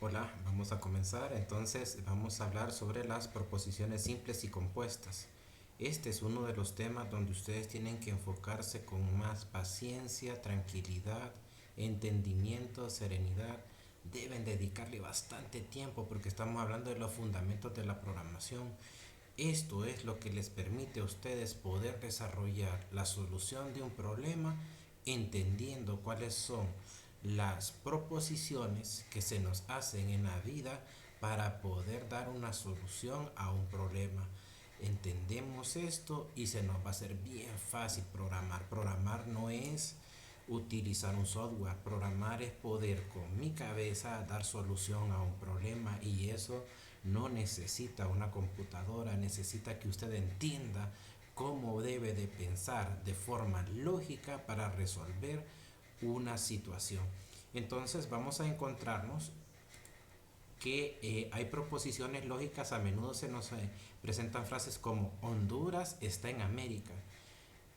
Hola, vamos a comenzar. Entonces vamos a hablar sobre las proposiciones simples y compuestas. Este es uno de los temas donde ustedes tienen que enfocarse con más paciencia, tranquilidad, entendimiento, serenidad. Deben dedicarle bastante tiempo porque estamos hablando de los fundamentos de la programación. Esto es lo que les permite a ustedes poder desarrollar la solución de un problema entendiendo cuáles son las proposiciones que se nos hacen en la vida para poder dar una solución a un problema. Entendemos esto y se nos va a hacer bien fácil programar. Programar no es utilizar un software. Programar es poder con mi cabeza dar solución a un problema y eso no necesita una computadora, necesita que usted entienda cómo debe de pensar de forma lógica para resolver una situación. Entonces vamos a encontrarnos que hay proposiciones lógicas, a menudo se nos presentan frases como Honduras está en América.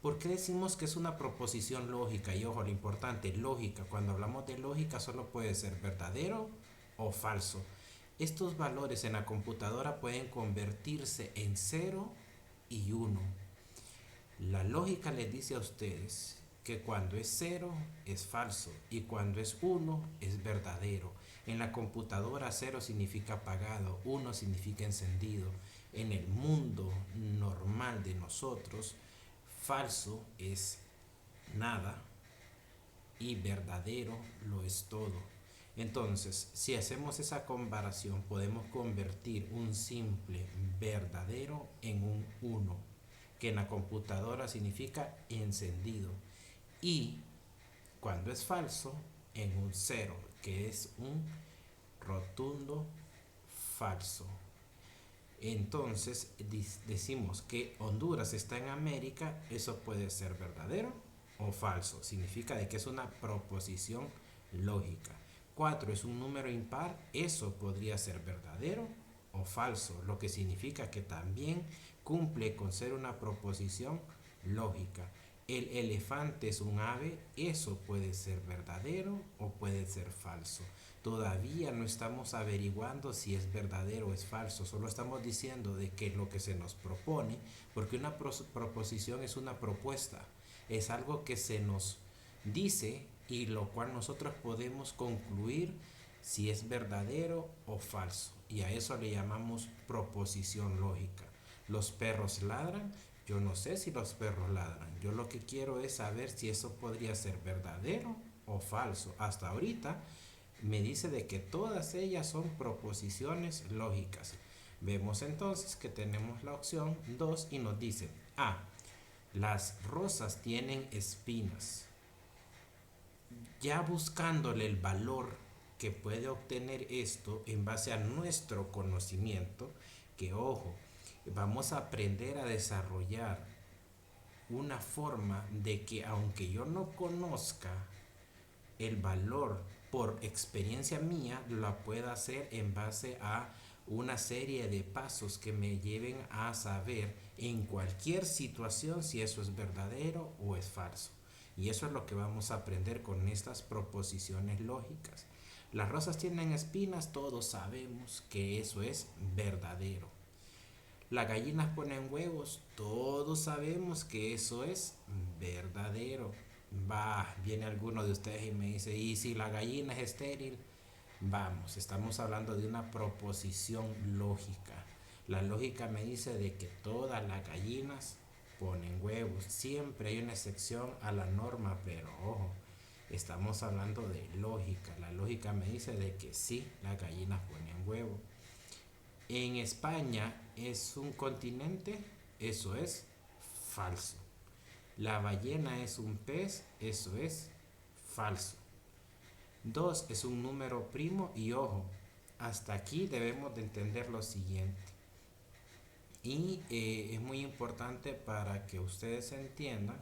¿Por qué decimos que es una proposición lógica? Y ojo, lo importante, lógica. Cuando hablamos de lógica solo puede ser verdadero o falso. Estos valores en la computadora pueden convertirse en cero y uno. La lógica les dice a ustedes que cuando es cero es falso y cuando es uno es verdadero. En la computadora cero significa apagado, uno significa encendido. En el mundo normal de nosotros, falso es nada y verdadero lo es todo. Entonces, si hacemos esa comparación, podemos convertir un simple verdadero en un uno, que en la computadora significa encendido, y cuando es falso, en un cero, que es un rotundo falso. Entonces decimos que Honduras está en América, eso puede ser verdadero o falso. Significa de que es una proposición lógica. 4 es un número impar, eso podría ser verdadero o falso, lo que significa que también cumple con ser una proposición lógica. El elefante es un ave, eso puede ser verdadero o puede ser falso. Todavía no estamos averiguando si es verdadero o es falso, solo estamos diciendo de que lo que se nos propone, porque una proposición es una propuesta, es algo que se nos dice y lo cual nosotros podemos concluir si es verdadero o falso, y a eso le llamamos proposición lógica. Los perros ladran, yo no sé si los perros ladran, yo lo que quiero es saber si eso podría ser verdadero o falso. Hasta ahorita me dice de que todas ellas son proposiciones lógicas. Vemos entonces que tenemos la opción 2 y nos dice A. Las rosas tienen espinas. Ya buscándole el valor que puede obtener esto en base a nuestro conocimiento, que ojo, vamos a aprender a desarrollar una forma de que aunque yo no conozca el valor por experiencia mía, la pueda hacer en base a una serie de pasos que me lleven a saber en cualquier situación si eso es verdadero o es falso. Y eso es lo que vamos a aprender con estas proposiciones lógicas. Las rosas tienen espinas, todos sabemos que eso es verdadero. Las gallinas ponen huevos, todos sabemos que eso es verdadero. Va, viene alguno de ustedes y me dice, ¿y si la gallina es estéril? Vamos, estamos hablando de una proposición lógica. La lógica me dice de que todas las gallinas ponen huevos. Siempre hay una excepción a la norma, pero ojo, estamos hablando de lógica. La lógica me dice de que sí, las gallinas ponen huevos. En España es un continente, eso es falso. La ballena es un pez, eso es falso. 2 es un número primo y ojo, hasta aquí debemos de entender lo siguiente. Y es muy importante para que ustedes entiendan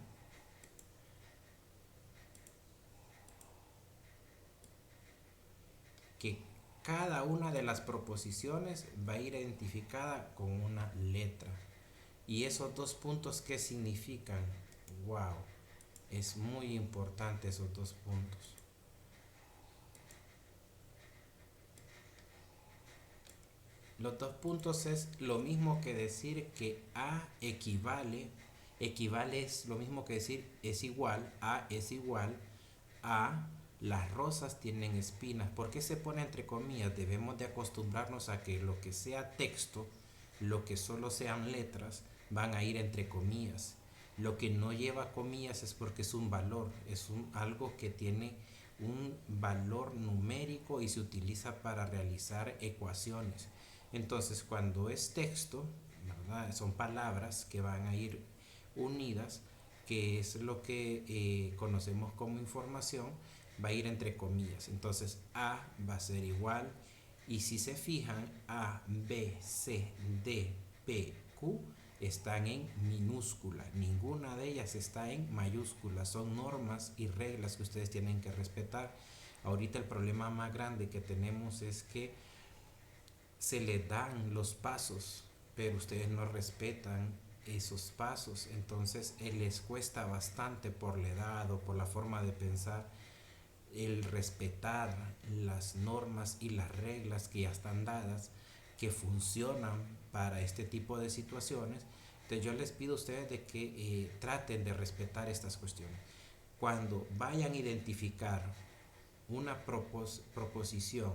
que cada una de las proposiciones va a ir identificada con una letra. Y esos dos puntos, ¿qué significan? Wow, es muy importante esos dos puntos. Los dos puntos es lo mismo que decir que A equivale. Equivale es lo mismo que decir es igual. A es igual a las rosas tienen espinas. ¿Por qué se pone entre comillas? Debemos de acostumbrarnos a que lo que sea texto, lo que solo sean letras, van a ir entre comillas. Lo que no lleva comillas es porque es un valor, algo que tiene un valor numérico y se utiliza para realizar ecuaciones. Entonces, cuando es texto, ¿verdad? Son palabras que van a ir unidas, que es lo que conocemos como información, va a ir entre comillas. Entonces, A va a ser igual, y si se fijan, A, B, C, D, P, Q están en minúscula, ninguna de ellas está en mayúscula. Son normas y reglas que ustedes tienen que respetar. Ahorita el problema más grande que tenemos es que se les dan los pasos, pero ustedes no respetan esos pasos. Entonces les cuesta bastante por la edad o por la forma de pensar el respetar las normas y las reglas que ya están dadas, que funcionan para este tipo de situaciones. Entonces yo les pido a ustedes de que traten de respetar estas cuestiones. Cuando vayan a identificar una proposición,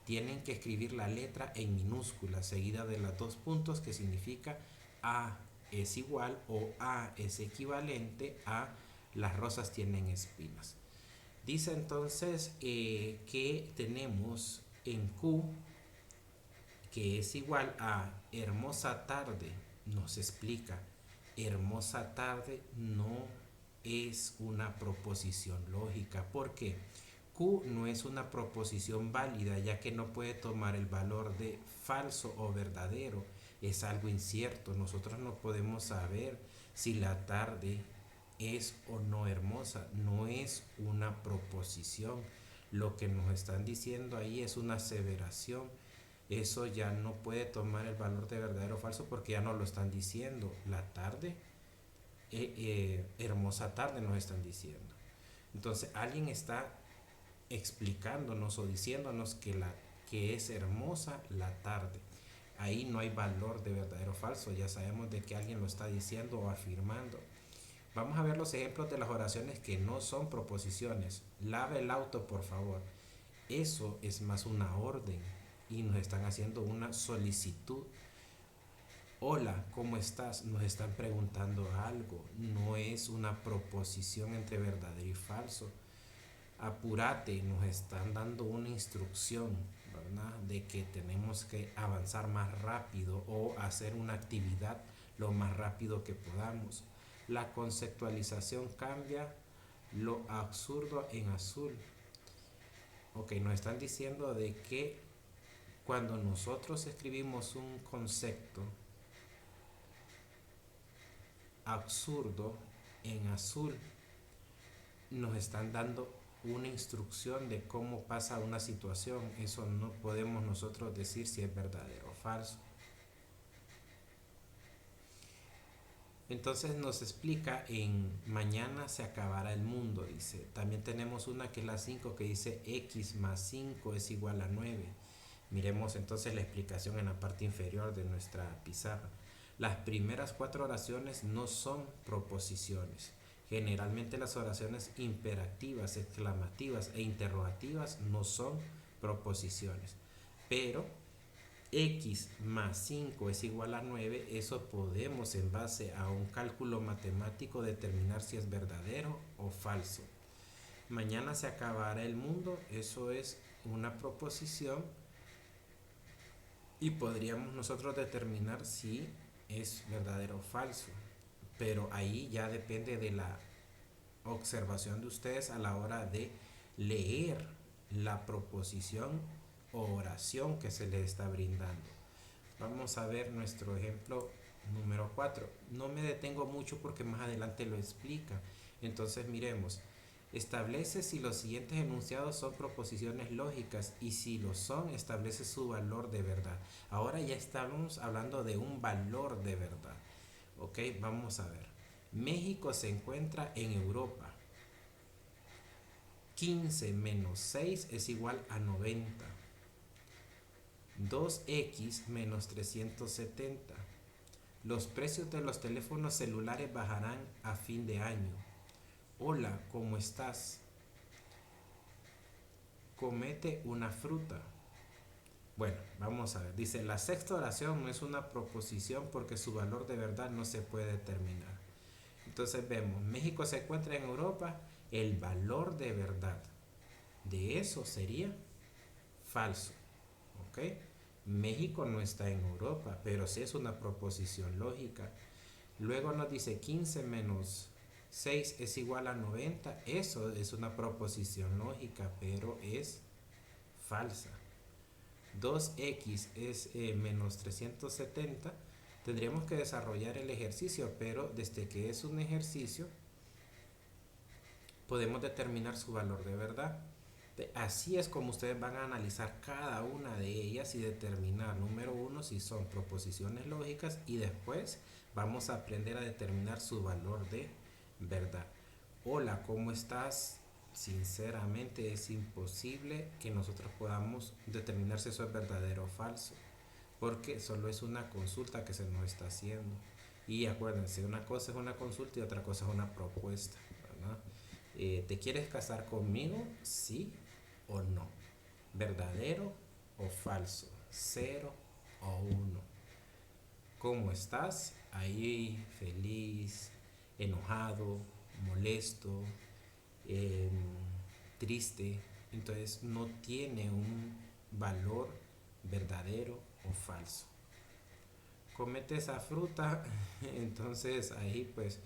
tienen que escribir la letra en minúscula seguida de los dos puntos, que significa A es igual o A es equivalente a las rosas tienen espinas. Dice entonces que tenemos en Q, que es igual a hermosa tarde. Nos explica, hermosa tarde no es una proposición lógica. ¿Por qué? Q no es una proposición válida, ya que no puede tomar el valor de falso o verdadero. Es algo incierto. Nosotros no podemos saber si la tarde es o no hermosa. No es una proposición. Lo que nos están diciendo ahí es una aseveración. Eso ya no puede tomar el valor de verdadero o falso, porque ya no lo están diciendo. La tarde, hermosa tarde nos están diciendo. Entonces alguien está explicándonos o diciéndonos que es hermosa la tarde. Ahí no hay valor de verdadero o falso. Ya sabemos de que alguien lo está diciendo o afirmando. Vamos a ver los ejemplos de las oraciones que no son proposiciones. Lave el auto, por favor. Eso es más una orden y nos están haciendo una solicitud. Hola, ¿cómo estás? Nos están preguntando algo. No es una proposición entre verdadero y falso. Apúrate, nos están dando una instrucción, ¿verdad? De que tenemos que avanzar más rápido o hacer una actividad lo más rápido que podamos. La conceptualización cambia lo absurdo en azul. Ok, nos están diciendo de que cuando nosotros escribimos un concepto absurdo en azul, nos están dando una instrucción de cómo pasa una situación. Eso no podemos nosotros decir si es verdadero o falso. Entonces nos explica en mañana se acabará el mundo, dice. También tenemos una que es la 5, que dice x más 5 es igual a 9. Miremos entonces la explicación en la parte inferior de nuestra pizarra. Las primeras 4 oraciones no son proposiciones. Generalmente las oraciones imperativas, exclamativas e interrogativas no son proposiciones. Pero x más 5 es igual a 9, eso podemos en base a un cálculo matemático determinar si es verdadero o falso. Mañana se acabará el mundo, eso es una proposición y podríamos nosotros determinar si es verdadero o falso. Pero ahí ya depende de la observación de ustedes a la hora de leer la proposición o oración que se les está brindando. Vamos a ver nuestro ejemplo número 4. No me detengo mucho porque más adelante lo explica. Entonces miremos. Establece si los siguientes enunciados son proposiciones lógicas y si lo son, establece su valor de verdad. Ahora ya estamos hablando de un valor de verdad. Ok, vamos a ver. México se encuentra en Europa. 15 menos 6 es igual a 90. 2x menos 370. Los precios de los teléfonos celulares bajarán a fin de año. Hola, ¿cómo estás? Comete una fruta. Bueno, vamos a ver. Dice, la sexta oración no es una proposición porque su valor de verdad no se puede determinar. Entonces vemos, México se encuentra en Europa, el valor de verdad de eso sería falso. ¿Ok? México no está en Europa, pero sí es una proposición lógica. Luego nos dice 15 menos 6 es igual a 90. Eso es una proposición lógica, pero es falsa. 2x es menos 370. Tendríamos que desarrollar el ejercicio, pero desde que es un ejercicio podemos determinar su valor de verdad. Así es como ustedes van a analizar cada una de ellas y determinar, número uno, si son proposiciones lógicas, y después vamos a aprender a determinar su valor de verdad. Hola, ¿cómo estás? Sinceramente es imposible que nosotros podamos determinar si eso es verdadero o falso, porque solo es una consulta que se nos está haciendo. Y acuérdense, una cosa es una consulta y otra cosa es una propuesta, ¿verdad? ¿Te quieres casar conmigo? Sí o no. ¿Verdadero o falso? Cero o uno. ¿Cómo estás? Ahí feliz, enojado, molesto, eh, triste. Entonces no tiene un valor verdadero o falso. Comete esa fruta, entonces ahí pues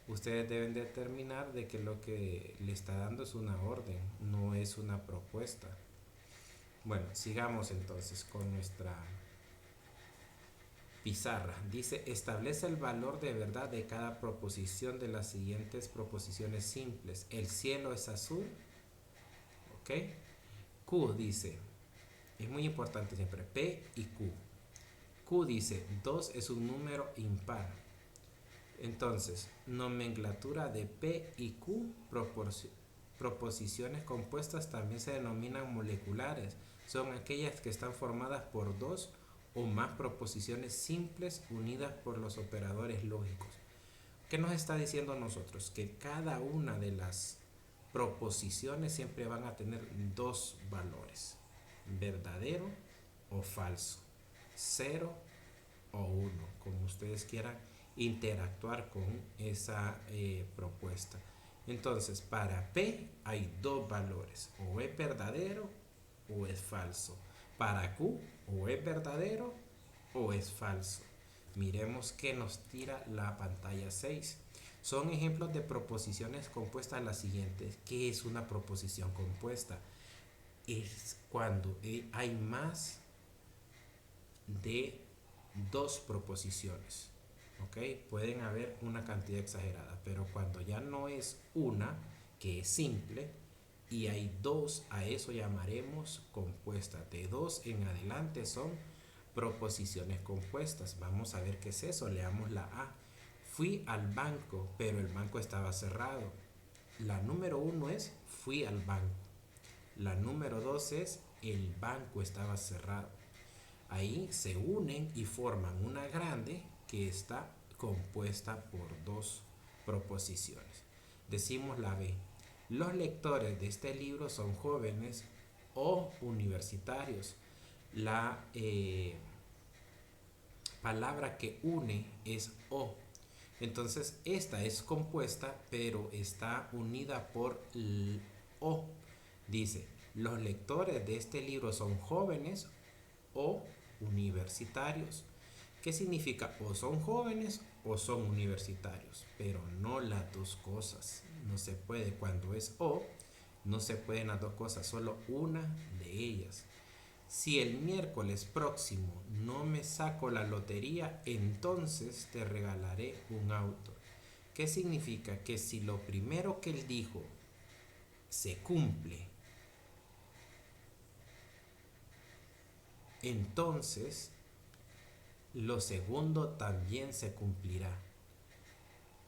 ustedes deben determinar de que lo que le está dando es una orden, no es una propuesta. Bueno, sigamos entonces con nuestra pizarra. Dice, establece el valor de verdad de cada proposición de las siguientes proposiciones simples. El cielo es azul. ¿Ok? Q dice, es muy importante siempre, P y Q. Q dice, 2 es un número impar. Entonces, nomenclatura de P y Q, proposiciones compuestas también se denominan moleculares. Son aquellas que están formadas por dos o más proposiciones simples unidas por los operadores lógicos. ¿Qué nos está diciendo a nosotros? Que cada una de las proposiciones siempre van a tener dos valores, verdadero o falso, cero o uno, como ustedes quieran interactuar con esa propuesta. Entonces, para P hay dos valores, o es verdadero o es falso. Para Q, o es verdadero o es falso. Miremos qué nos tira la pantalla 6. Son ejemplos de proposiciones compuestas las siguientes. ¿Qué es una proposición compuesta? Es cuando hay más de dos proposiciones. ¿Ok? Pueden haber una cantidad exagerada, pero cuando ya no es una, que es simple, y hay dos, a eso llamaremos compuesta. De dos en adelante son proposiciones compuestas. Vamos a ver qué es eso. Leamos la A. Fui al banco, pero el banco estaba cerrado. La número uno es fui al banco. La número dos es el banco estaba cerrado. Ahí se unen y forman una grande que está compuesta por dos proposiciones. Decimos la B. Los lectores de este libro son jóvenes o universitarios. La palabra que une es o. Entonces esta es compuesta pero está unida por o. Dice, los lectores de este libro son jóvenes o universitarios. ¿Qué significa? O son jóvenes o son universitarios, pero no las dos cosas. No se puede. Cuando es o, no se pueden las dos cosas, solo una de ellas. Si el miércoles próximo no me saco la lotería, entonces te regalaré un auto. ¿Qué significa? Que si lo primero que él dijo se cumple, entonces lo segundo también se cumplirá.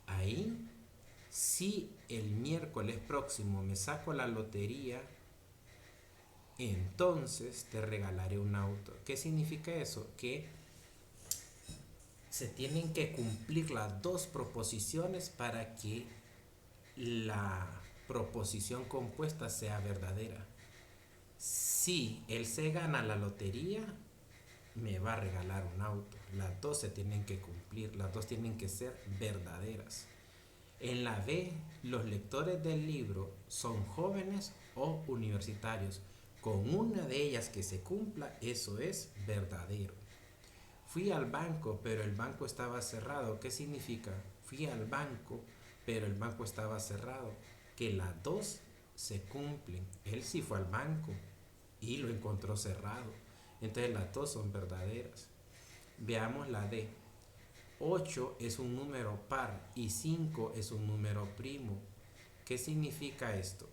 Ahí, si el miércoles próximo me saco la lotería, entonces te regalaré un auto. ¿Qué significa eso? Que se tienen que cumplir las dos proposiciones para que la proposición compuesta sea verdadera. Si él se gana la lotería, me va a regalar un auto. Las dos se tienen que cumplir, las dos tienen que ser verdaderas. En la B, los lectores del libro son jóvenes o universitarios. Con una de ellas que se cumpla, eso es verdadero. Fui al banco, pero el banco estaba cerrado. ¿Qué significa? Fui al banco, pero el banco estaba cerrado. Que las dos se cumplen. Él sí fue al banco y lo encontró cerrado. Entonces las dos son verdaderas. Veamos la D. 8 es un número par y 5 es un número primo. ¿Qué significa esto?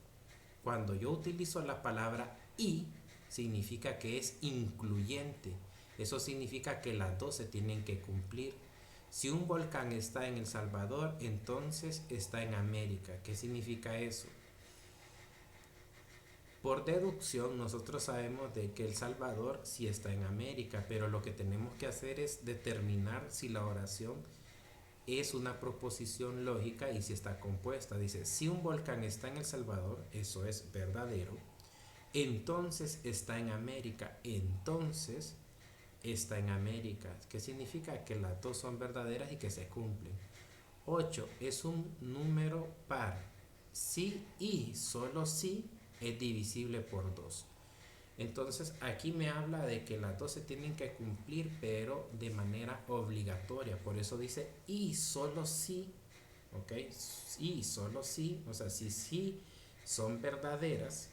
Cuando yo utilizo la palabra y, significa que es incluyente. Eso significa que las dos se tienen que cumplir. Si un volcán está en El Salvador, entonces está en América. ¿Qué significa eso? Por deducción, nosotros sabemos de que El Salvador sí está en América, pero lo que tenemos que hacer es determinar si la oración es una proposición lógica y si está compuesta. Dice, si un volcán está en El Salvador, eso es verdadero. Entonces está en América. Entonces está en América. ¿Qué significa? Que las dos son verdaderas y que se cumplen. 8 es un número par. Si y solo si es divisible por 2. Entonces aquí me habla de que las dos se tienen que cumplir, pero de manera obligatoria. Por eso dice y solo si, ¿ok? Y solo si, o sea, si son verdaderas,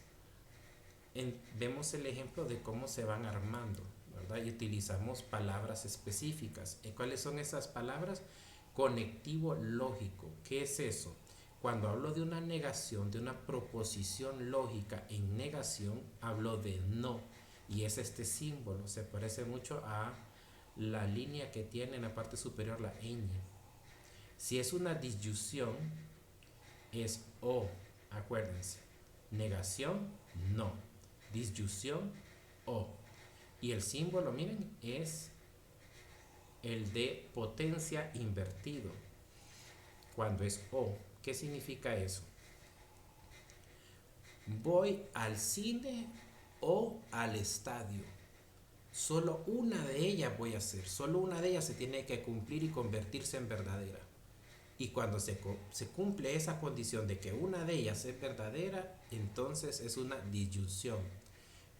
vemos el ejemplo de cómo se van armando, ¿verdad? Y utilizamos palabras específicas. ¿Y cuáles son esas palabras? Conectivo lógico. ¿Qué es eso? Cuando hablo de una negación, de una proposición lógica en negación, hablo de no. Y es este símbolo. Se parece mucho a la línea que tiene en la parte superior la ñ. Si es una disyunción, es o. Acuérdense. Negación, no. Disyunción, o. Y el símbolo, miren, es el de potencia invertido. Cuando es o. ¿Qué significa eso? Voy al cine o al estadio. Solo una de ellas voy a hacer. Solo una de ellas se tiene que cumplir y convertirse en verdadera. Y cuando se cumple esa condición de que una de ellas es verdadera, entonces es una disyunción.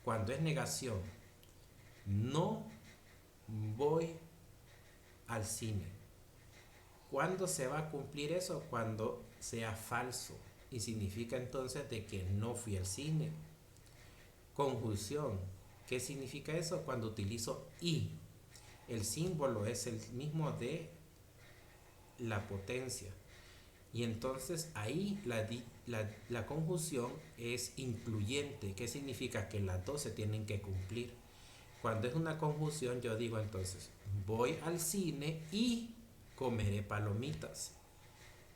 Cuando es negación, no voy al cine. ¿Cuándo se va a cumplir eso? Cuando sea falso. Y significa entonces de que no fui al cine. Conjunción. ¿Qué significa eso? Cuando utilizo y. El símbolo es el mismo de la potencia. Y entonces ahí la conjunción es incluyente. ¿Qué significa? Que las dos se tienen que cumplir. Cuando es una conjunción, yo digo entonces, voy al cine y comeré palomitas.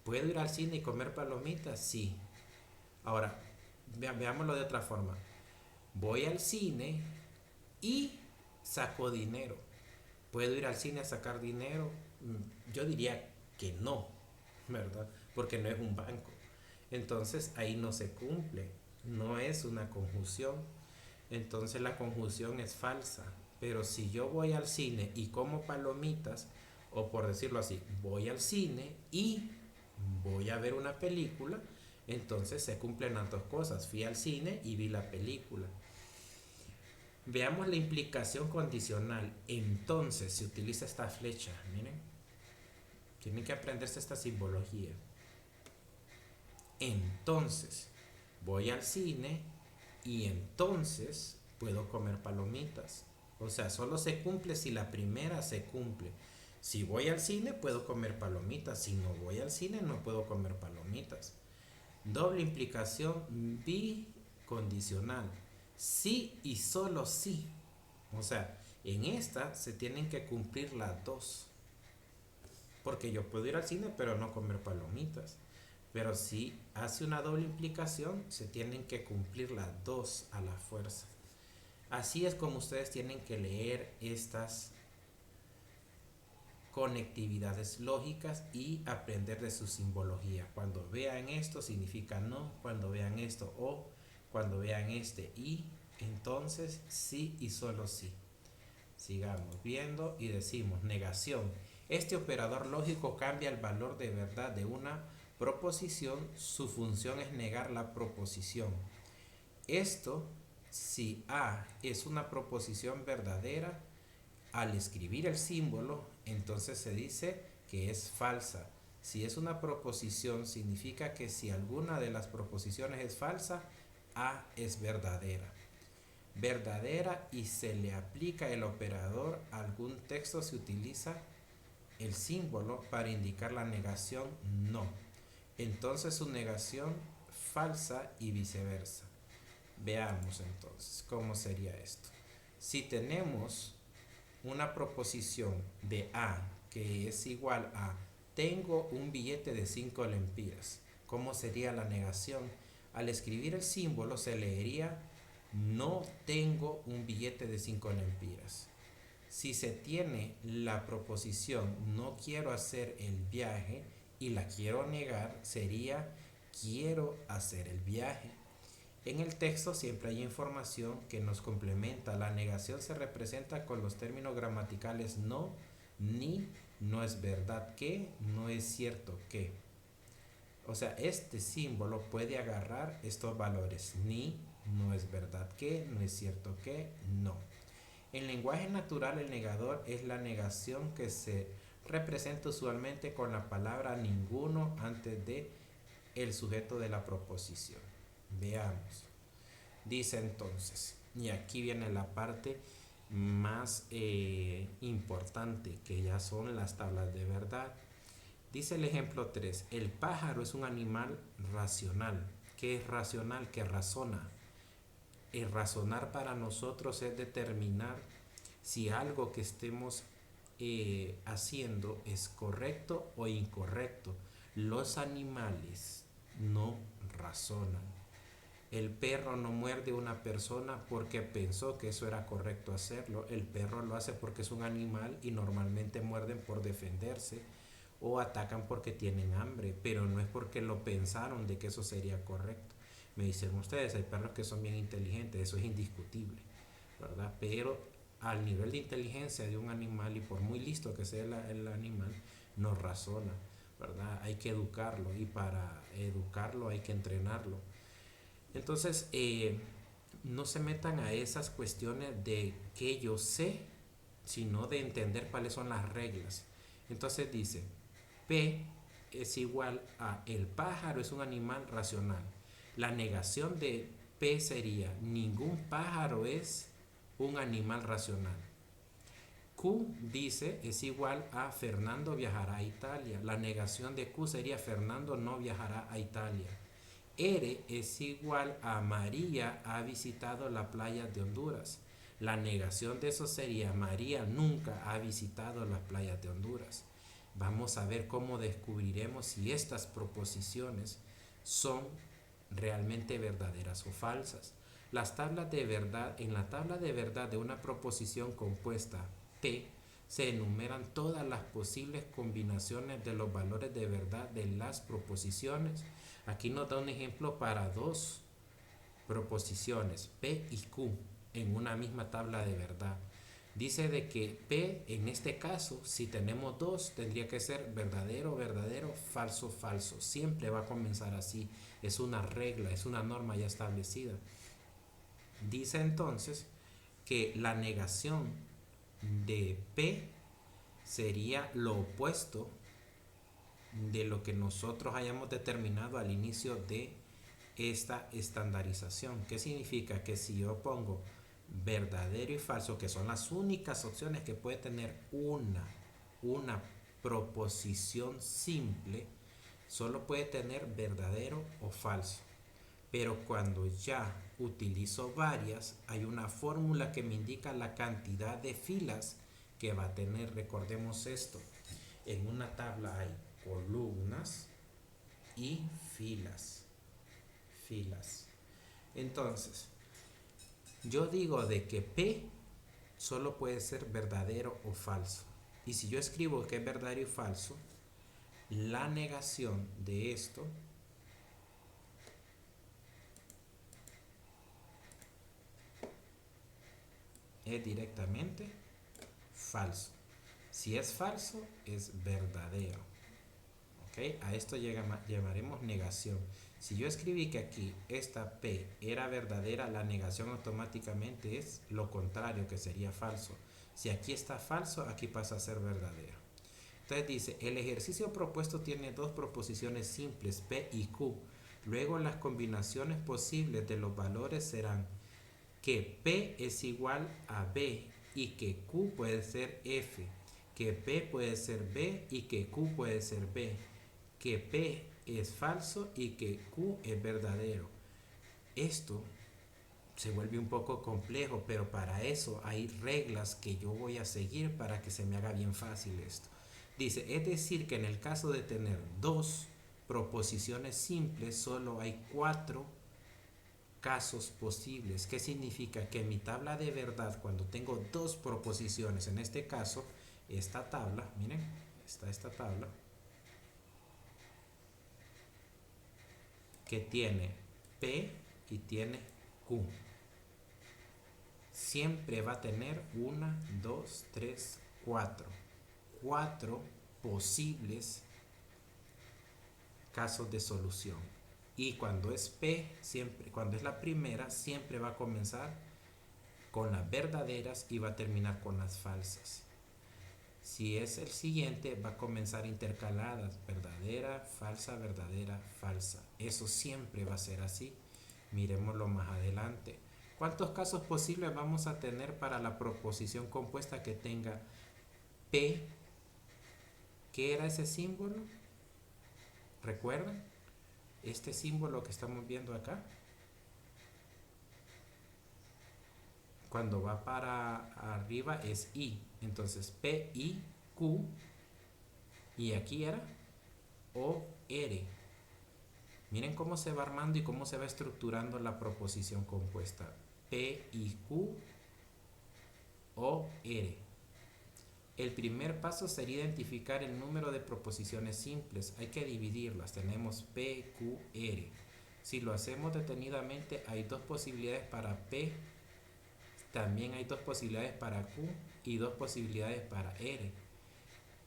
¿Puedo ir al cine y comer palomitas? Sí. Ahora, veámoslo de otra forma. Voy al cine y saco dinero. ¿Puedo ir al cine a sacar dinero? Yo diría que no, ¿verdad? Porque no es un banco. Entonces ahí no se cumple. No es una conjunción. Entonces la conjunción es falsa. Pero si yo voy al cine y como palomitas, o por decirlo así, voy al cine y voy a ver una película, entonces se cumplen las dos cosas. Fui al cine y vi la película. Veamos la implicación condicional. Entonces se utiliza esta flecha. Miren, tienen que aprenderse esta simbología. Entonces voy al cine y entonces puedo comer palomitas. O sea, solo se cumple si la primera se cumple. Si voy al cine puedo comer palomitas. Si no voy al cine no puedo comer palomitas. Doble implicación bicondicional. Sí y solo sí. O sea, en esta se tienen que cumplir las dos. Porque yo puedo ir al cine pero no comer palomitas. Pero si hace una doble implicación, se tienen que cumplir las dos a la fuerza. Así es como ustedes tienen que leer estas conectividades lógicas y aprender de su simbología. Cuando vean esto significa no, cuando vean esto o, cuando vean este y, entonces sí y solo sí. Sigamos viendo y decimos negación. Este operador lógico cambia el valor de verdad de una proposición. Su función es negar la proposición. Esto, si A es una proposición verdadera, al escribir el símbolo, entonces se dice que es falsa. Si es una proposición, significa que si alguna de las proposiciones es falsa, A es verdadera. Verdadera y se le aplica el operador a algún texto, se utiliza el símbolo para indicar la negación no. Entonces su negación falsa y viceversa. Veamos entonces cómo sería esto. Si tenemos una proposición de A que es igual a tengo un billete de 5 lempiras, ¿cómo sería la negación? Al escribir el símbolo se leería no tengo un billete de 5 lempiras. Si se tiene la proposición no quiero hacer el viaje y la quiero negar, sería quiero hacer el viaje. En el texto siempre hay información que nos complementa. La negación se representa con los términos gramaticales no, ni, no es verdad que, no es cierto que. O sea, este símbolo puede agarrar estos valores. Ni, no es verdad que, no es cierto que, no. En lenguaje natural el negador es la negación que se representa usualmente con la palabra ninguno antes de el sujeto de la proposición. Veamos. Dice entonces, y aquí viene la parte más importante, que ya son las tablas de verdad. Dice el ejemplo 3, el pájaro es un animal racional. ¿Qué es racional? Que razona. El razonar para nosotros es determinar si algo que estemos haciendo es correcto o incorrecto. Los animales no razonan. El perro no muerde a una persona porque pensó que eso era correcto hacerlo. El perro lo hace porque es un animal y normalmente muerden por defenderse o atacan porque tienen hambre, pero no es porque lo pensaron de que eso sería correcto. Me dicen ustedes, hay perros que son bien inteligentes, eso es indiscutible, ¿verdad? Pero al nivel de inteligencia de un animal y por muy listo que sea el animal, no razona, ¿verdad? Hay que educarlo y para educarlo hay que entrenarlo. Entonces, no se metan a esas cuestiones de que yo sé, sino de entender cuáles son las reglas. Entonces dice, P es igual a el pájaro es un animal racional. La negación de P sería ningún pájaro es un animal racional. Q dice es igual a Fernando viajará a Italia. La negación de Q sería Fernando no viajará a Italia. R es igual a María ha visitado la playa de Honduras. La negación de eso sería María nunca ha visitado las playas de Honduras. Vamos a ver cómo descubriremos si estas proposiciones son realmente verdaderas o falsas. Las tablas de verdad, en la tabla de verdad de una proposición compuesta P, se enumeran todas las posibles combinaciones de los valores de verdad de las proposiciones. Aquí nos da un ejemplo para dos proposiciones, P y Q, en una misma tabla de verdad. Dice de que P, en este caso, si tenemos dos, tendría que ser verdadero, verdadero, falso, falso. Siempre va a comenzar así. Es una regla, es una norma ya establecida. Dice entonces que la negación de P sería lo opuesto de lo que nosotros hayamos determinado al inicio de esta estandarización. ¿Qué significa? Que si yo pongo verdadero y falso, que son las únicas opciones que puede tener una proposición simple, solo puede tener verdadero o falso. Pero cuando ya utilizo varias, hay una fórmula que me indica la cantidad de filas que va a tener. Recordemos esto, en una tabla hay columnas y filas. Entonces, Yo digo de que P solo puede ser verdadero o falso. Y si yo escribo que es verdadero y falso, la negación de esto es directamente falso. Si es falso, es verdadero. ¿Ok? A esto llamaremos negación. Si yo escribí que aquí esta P era verdadera, la negación automáticamente es lo contrario, que sería falso. Si aquí está falso, aquí pasa a ser verdadero. Entonces dice, el ejercicio propuesto tiene dos proposiciones simples, P y Q. Luego las combinaciones posibles de los valores serán que P es igual a B y que Q puede ser F, que P puede ser B y que Q puede ser B, que P es falso y que Q es verdadero. Esto se vuelve un poco complejo, pero para eso hay reglas que yo voy a seguir para que se me haga bien fácil esto. Dice, es decir que en el caso de tener dos proposiciones simples, solo hay cuatro casos posibles. ¿Qué significa? Que en mi tabla de verdad, cuando tengo dos proposiciones, en este caso, esta tabla, miren, está esta tabla, que tiene P y tiene Q. Siempre va a tener 1, 2, 3, 4. 4 posibles casos de solución. Y cuando es P, siempre, cuando es la primera, siempre va a comenzar con las verdaderas y va a terminar con las falsas. Si es el siguiente, va a comenzar intercaladas, verdadera, falsa. Eso siempre va a ser así. Miremoslo más adelante. ¿Cuántos casos posibles vamos a tener para la proposición compuesta que tenga P? ¿Qué era ese símbolo? ¿Recuerdan? Este símbolo que estamos viendo acá, cuando va para arriba es I. Entonces P, I, Q. Y aquí era O, R. Miren cómo se va armando y cómo se va estructurando la proposición compuesta. P, I, Q, O, R. El primer paso sería identificar el número de proposiciones simples. Hay que dividirlas. Tenemos P, Q, R. Si lo hacemos detenidamente, hay dos posibilidades para P, también hay dos posibilidades para Q y dos posibilidades para R.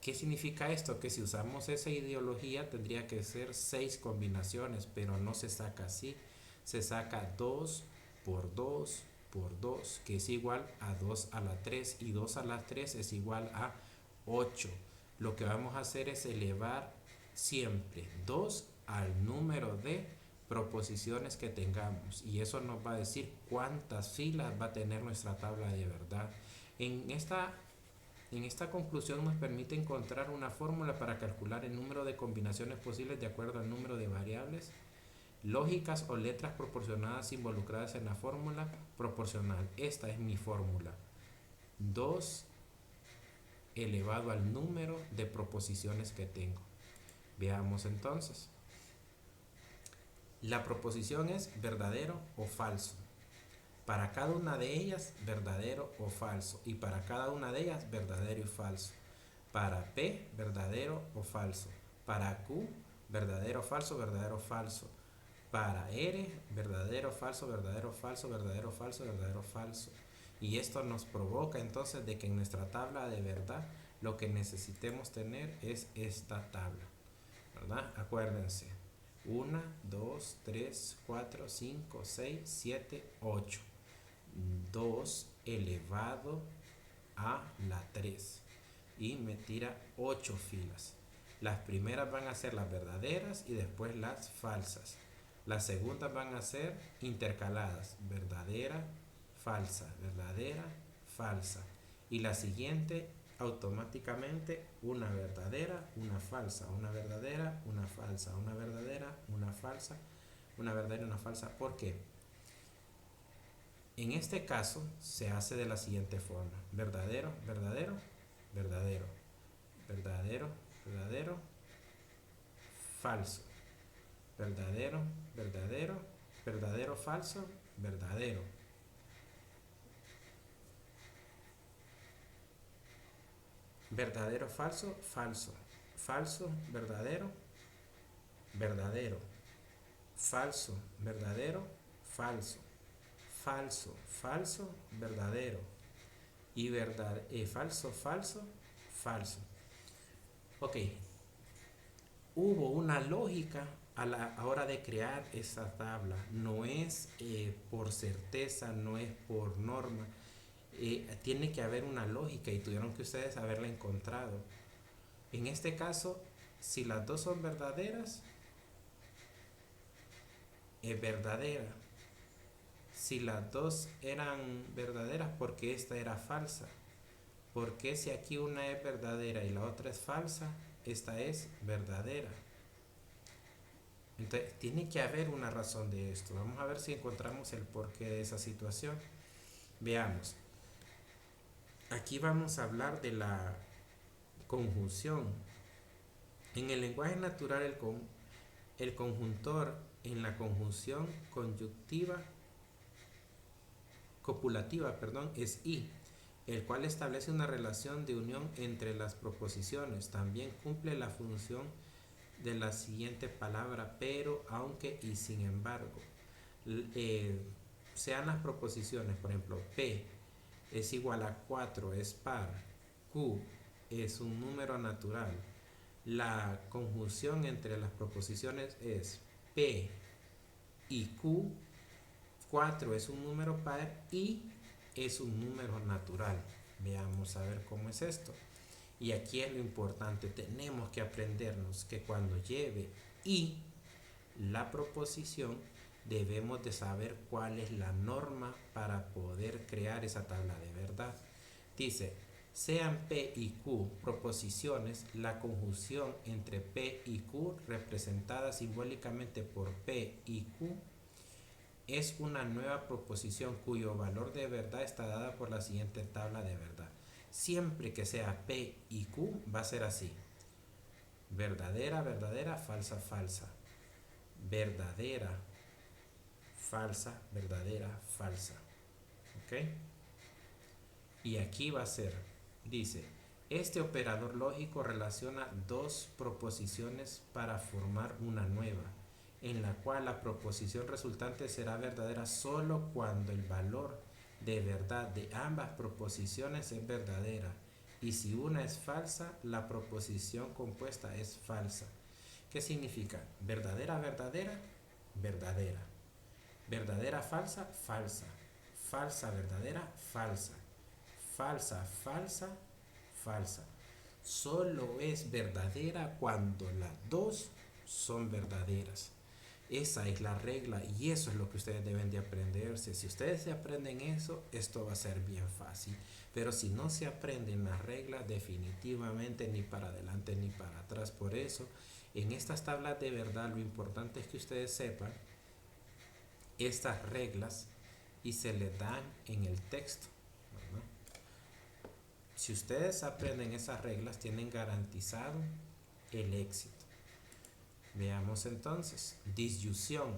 ¿Qué significa esto? Que si usamos esa ideología tendría que ser 6 combinaciones, pero no se saca así. Se saca 2 por 2 por 2, que es igual a 2 a la 3, y 2 a la 3 es igual a 8. Lo que vamos a hacer es elevar siempre 2 al número de proposiciones que tengamos, y eso nos va a decir cuántas filas va a tener nuestra tabla de verdad. En esta conclusión nos permite encontrar una fórmula para calcular el número de combinaciones posibles de acuerdo al número de variables lógicas o letras proporcionadas involucradas en la fórmula proporcional. Esta es mi fórmula. 2 elevado al número de proposiciones que tengo. Veamos entonces. La proposición es verdadero o falso. Para cada una de ellas, verdadero o falso. Y para cada una de ellas, verdadero y falso. Para P, verdadero o falso. Para Q, verdadero o falso, verdadero o falso. Para R, verdadero, falso, verdadero, falso, verdadero, falso, verdadero, falso. Y esto nos provoca entonces de que en nuestra tabla de verdad lo que necesitemos tener es esta tabla, ¿verdad? Acuérdense. 1, 2, 3, 4, 5, 6, 7, 8. 2 elevado a la 3. Y me tira 8 filas. Las primeras van a ser las verdaderas y después las falsas. Las segundas van a ser intercaladas, verdadera, falsa. Y la siguiente automáticamente una verdadera, una falsa, una verdadera, una falsa, una verdadera, una falsa, una verdadera, una falsa. ¿Por qué? En este caso se hace de la siguiente forma: verdadero, verdadero, verdadero, verdadero, verdadero, falso, verdadero, verdadero, verdadero, falso, verdadero. Verdadero, falso, falso. Falso, verdadero, verdadero. Falso, verdadero, falso. Falso, falso, verdadero. Y falso, falso, falso. Ok, hubo una lógica a la hora de crear esa tabla. No es por certeza, no es por norma. Tiene que haber una lógica y tuvieron que ustedes haberla encontrado. En este caso, si las dos son verdaderas, es verdadera. Si las dos eran verdaderas, porque esta era falsa. Porque si aquí una es verdadera y la otra es falsa, esta es verdadera. Entonces, tiene que haber una razón de esto. Vamos a ver si encontramos el porqué de esa situación. Veamos. Aquí vamos a hablar de la conjunción. En el lenguaje natural, el conjuntor en la conjunción copulativa, es I, el cual establece una relación de unión entre las proposiciones. También cumple la función de la siguiente palabra: pero, aunque y sin embargo. Sean las proposiciones, por ejemplo, P es igual a 4, es par, Q es un número natural. La conjunción entre las proposiciones es P y Q. 4 es un número par y es un número natural. Veamos a ver cómo es esto. Y aquí es lo importante, tenemos que aprendernos que cuando lleve y la proposición, debemos de saber cuál es la norma para poder crear esa tabla de verdad. Dice, sean P y Q proposiciones, la conjunción entre P y Q, representada simbólicamente por P y Q, es una nueva proposición cuyo valor de verdad está dada por la siguiente tabla de verdad. Siempre que sea P y Q va a ser así: verdadera, verdadera, falsa, falsa. Verdadera, falsa, verdadera, falsa. ¿Ok? Y aquí va a ser, dice, este operador lógico relaciona dos proposiciones para formar una nueva, en la cual la proposición resultante será verdadera solo cuando el valor de verdad de ambas proposiciones es verdadera, y si una es falsa, la proposición compuesta es falsa. ¿Qué significa? Verdadera, verdadera, verdadera. Verdadera, falsa, falsa. Falsa, verdadera, falsa. Falsa, falsa, falsa. Solo es verdadera cuando las dos son verdaderas. Esa es la regla y eso es lo que ustedes deben de aprenderse. Si ustedes se aprenden eso, esto va a ser bien fácil. Pero si no se aprenden las reglas, definitivamente ni para adelante ni para atrás. Por eso, en estas tablas de verdad, lo importante es que ustedes sepan estas reglas y se les dan en el texto, ¿verdad? Si ustedes aprenden esas reglas, tienen garantizado el éxito. Veamos entonces, disyunción.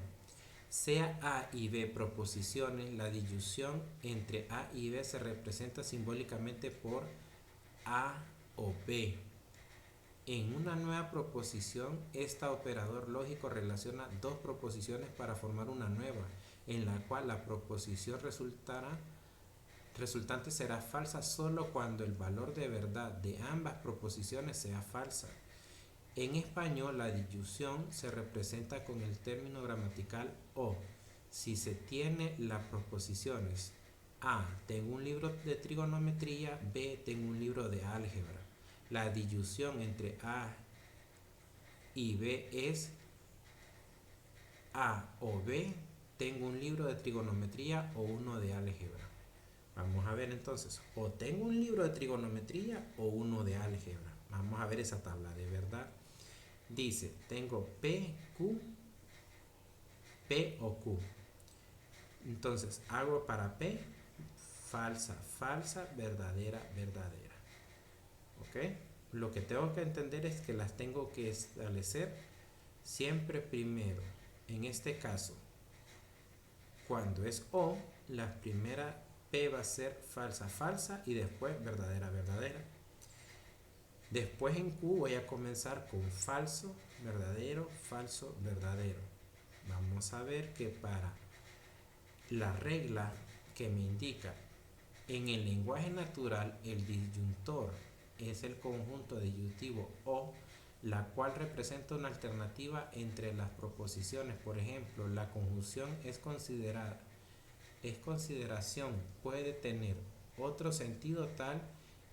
Sea A y B proposiciones, la disyunción entre A y B se representa simbólicamente por A o B. En una nueva proposición, este operador lógico relaciona dos proposiciones para formar una nueva, en la cual la proposición resultante será falsa solo cuando el valor de verdad de ambas proposiciones sea falsa. En español, la disyunción se representa con el término gramatical o. Si se tiene las proposiciones A, tengo un libro de trigonometría, B, tengo un libro de álgebra. La disyunción entre A y B es A o B, tengo un libro de trigonometría o uno de álgebra. Vamos a ver entonces, o tengo un libro de trigonometría o uno de álgebra. Vamos a ver esa tabla de verdad. Dice, tengo P, Q, P o Q. Entonces, hago para P, falsa, falsa, verdadera, verdadera. ¿Ok? Lo que tengo que entender es que las tengo que establecer siempre primero. En este caso, cuando es O, la primera P va a ser falsa, falsa y después verdadera, verdadera. Después en Q voy a comenzar con falso, verdadero, falso, verdadero. Vamos a ver que para la regla que me indica en el lenguaje natural el disyuntor es el conjunto disyuntivo o, la cual representa una alternativa entre las proposiciones. Por ejemplo, la conjunción es consideración, puede tener otro sentido tal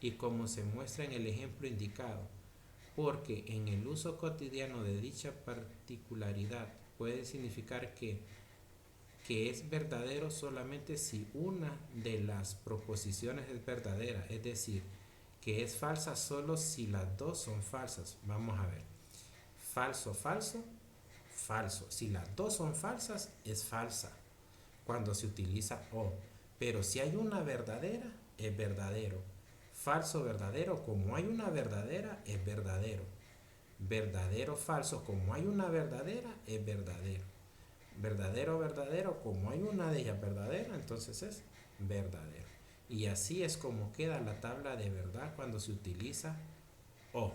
y como se muestra en el ejemplo indicado, porque en el uso cotidiano de dicha particularidad puede significar que es verdadero solamente si una de las proposiciones es verdadera, es decir, que es falsa solo si las dos son falsas. Vamos a ver. Falso, falso, falso. Si las dos son falsas, es falsa cuando se utiliza o. Pero si hay una verdadera, es verdadero. Falso, verdadero, como hay una verdadera, es verdadero. Verdadero, falso, como hay una verdadera, es verdadero. Verdadero, verdadero, como hay una de ellas verdadera, entonces es verdadero. Y así es como queda la tabla de verdad cuando se utiliza o.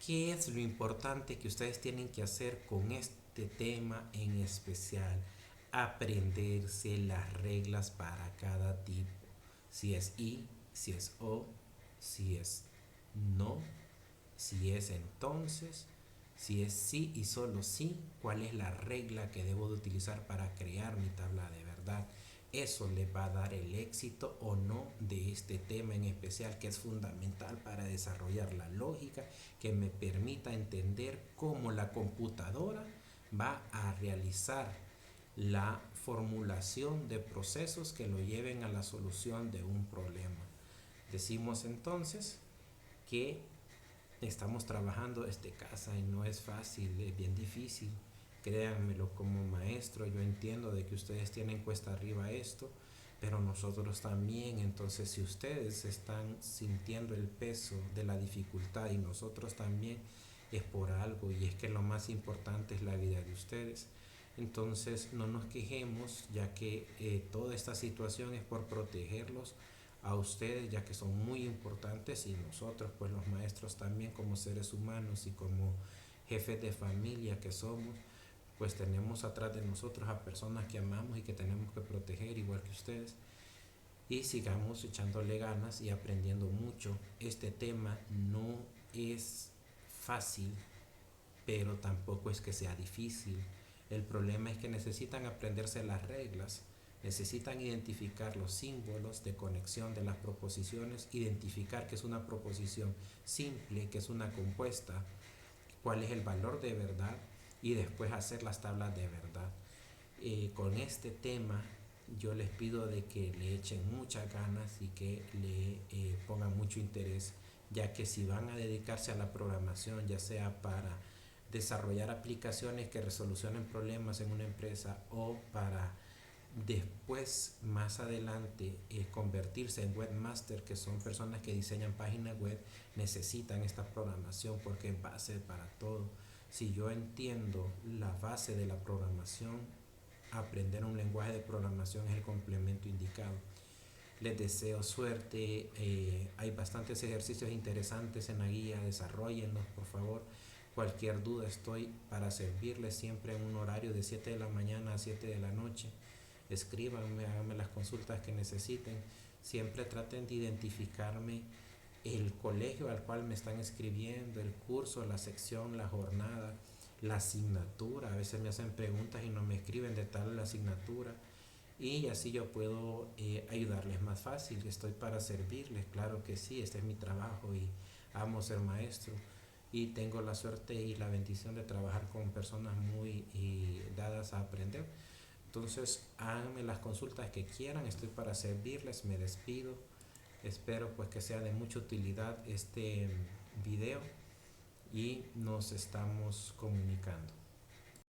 ¿Qué es lo importante que ustedes tienen que hacer con este tema en especial? Aprenderse las reglas para cada tipo. Si es y, si es o, si es no, si es entonces, si es sí y solo sí, cuál es la regla que debo de utilizar para crear mi tabla de verdad. Eso le va a dar el éxito o no de este tema en especial, que es fundamental para desarrollar la lógica que me permita entender cómo la computadora va a realizar la formulación de procesos que lo lleven a la solución de un problema. Decimos entonces que estamos trabajando desde casa y no es fácil, es bien difícil. Créanmelo, como maestro yo entiendo de que ustedes tienen cuesta arriba esto, pero nosotros también. Entonces, si ustedes están sintiendo el peso de la dificultad y nosotros también, es por algo, y es que lo más importante es la vida de ustedes. Entonces no nos quejemos, ya que toda esta situación es por protegerlos a ustedes, ya que son muy importantes, y nosotros pues los maestros también, como seres humanos y como jefes de familia que somos, pues tenemos atrás de nosotros a personas que amamos y que tenemos que proteger igual que ustedes. Y sigamos echándole ganas y aprendiendo mucho. Este tema no es fácil, pero tampoco es que sea difícil. El problema es que necesitan aprenderse las reglas, necesitan identificar los símbolos de conexión de las proposiciones, identificar que es una proposición simple, que es una compuesta, cuál es el valor de verdad, y después hacer las tablas de verdad. Con este tema yo les pido de que le echen muchas ganas y que le pongan mucho interés, ya que si van a dedicarse a la programación, ya sea para desarrollar aplicaciones que resolucionen problemas en una empresa o para después, más adelante, convertirse en webmaster, que son personas que diseñan páginas web, necesitan esta programación porque es base para todo. Si yo entiendo la base de la programación, aprender un lenguaje de programación es el complemento indicado. Les deseo suerte, hay bastantes ejercicios interesantes en la guía, desarrollenlos por favor. Cualquier duda estoy para servirles siempre en un horario de 7 de la mañana a 7 de la noche. Escríbanme, háganme las consultas que necesiten. Siempre traten de identificarme el colegio al cual me están escribiendo, el curso, la sección, la jornada, la asignatura. A veces me hacen preguntas y no me escriben de tal la asignatura, y así yo puedo ayudarles más fácil. Estoy para servirles, claro que sí, este es mi trabajo y amo ser maestro, y tengo la suerte y la bendición de trabajar con personas muy dadas a aprender. Entonces háganme las consultas que quieran, estoy para servirles, me despido. Espero pues que sea de mucha utilidad este video, y nos estamos comunicando.